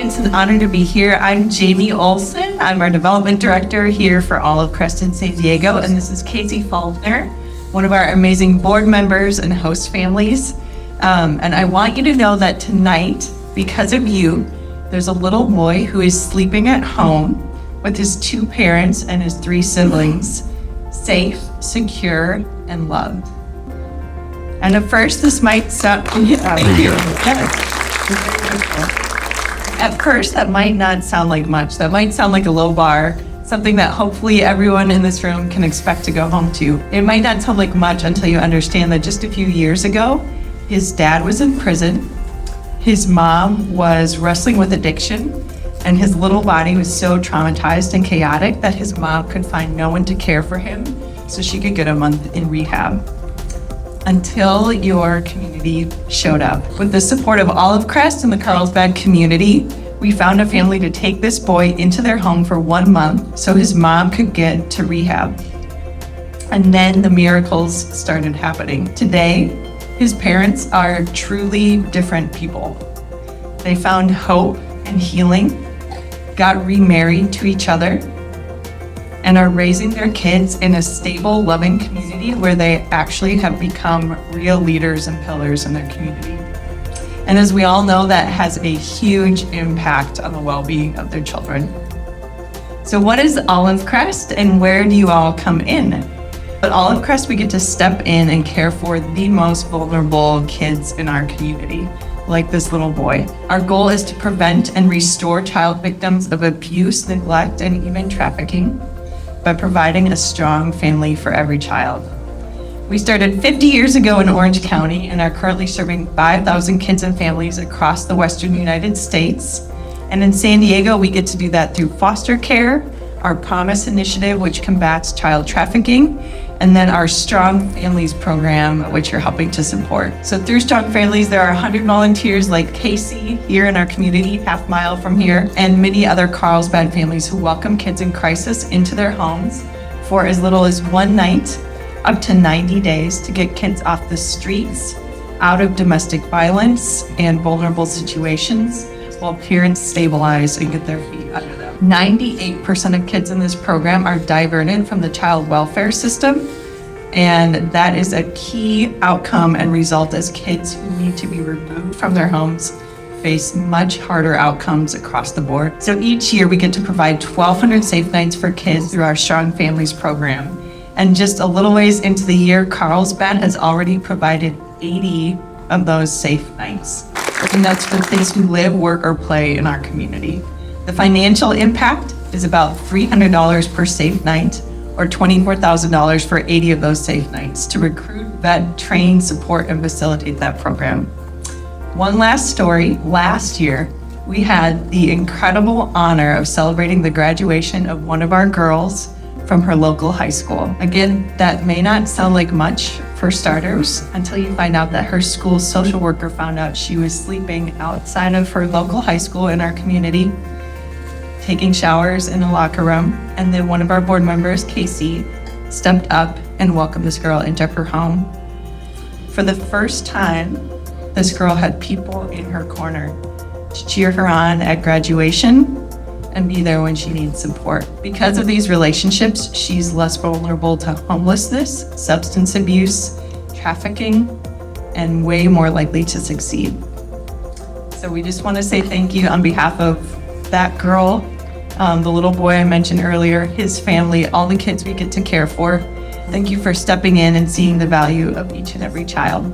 It's an honor to be here. I'm Jamie Olson. I'm our development director here for Olive Crest in San Diego, and this is Casey Faulkner, one of our amazing board members and host families. And I want you to know that tonight, because of you, there's a little boy who is sleeping at home with his 2 parents and his 3 siblings, safe, secure, and loved. And at first, this might sound... At first, that might not sound like much. That might sound like a low bar, something that hopefully everyone in this room can expect to go home to. It might not sound like much until you understand that just a few years ago, his dad was in prison, his mom was wrestling with addiction, and his little body was so traumatized and chaotic that his mom could find no one to care for him, so she could get a month in rehab. Until your community showed up. With the support of Olive Crest and the Carlsbad community, we found a family to take this boy into their home for 1 month so his mom could get to rehab. And then the miracles started happening. Today, his parents are truly different people. They found hope and healing, got remarried to each other, and are raising their kids in a stable, loving community where they actually have become real leaders and pillars in their community. And as we all know, that has a huge impact on the well-being of their children. So what is Olive Crest and where do you all come in? At Olive Crest, we get to step in and care for the most vulnerable kids in our community, like this little boy. Our goal is to prevent and restore child victims of abuse, neglect, and even trafficking, by providing a strong family for every child. We started 50 years ago in Orange County and are currently serving 5,000 kids and families across the Western United States. And in San Diego, we get to do that through foster care, our Promise initiative, which combats child trafficking, and then our Strong Families program, which you're helping to support. So through Strong Families, there are 100 volunteers like Casey here in our community, half-mile from here, and many other Carlsbad families who welcome kids in crisis into their homes for as little as 1 night, up to 90 days to get kids off the streets, out of domestic violence and vulnerable situations, while parents stabilize and get their feet under them. 98% of kids in this program are diverted from the child welfare system, and that is a key outcome and result as kids who need to be removed from their homes face much harder outcomes across the board. So each year we get to provide 1,200 safe nights for kids through our Strong Families program. And just a little ways into the year, Carlsbad has already provided 80 of those safe nights. And that's for kids who live, work, or play in our community. The financial impact is about $300 per safe night, or $24,000 for 80 of those safe nights to recruit, vet, train, support, and facilitate that program. One last story. Last year, we had the incredible honor of celebrating the graduation of one of our girls from her local high school. Again, that may not sound like much for starters until you find out that her school social worker found out she was sleeping outside of her local high school in our community, taking showers in a locker room, and then one of our board members, Casey, stepped up and welcomed this girl into her home. For the first time, this girl had people in her corner to cheer her on at graduation and be there when she needs support. Because of these relationships, she's less vulnerable to homelessness, substance abuse, trafficking, and way more likely to succeed. So we just want to say thank you on behalf of that girl, the little boy I mentioned earlier, his family, all the kids we get to care for. Thank you for stepping in and seeing the value of each and every child.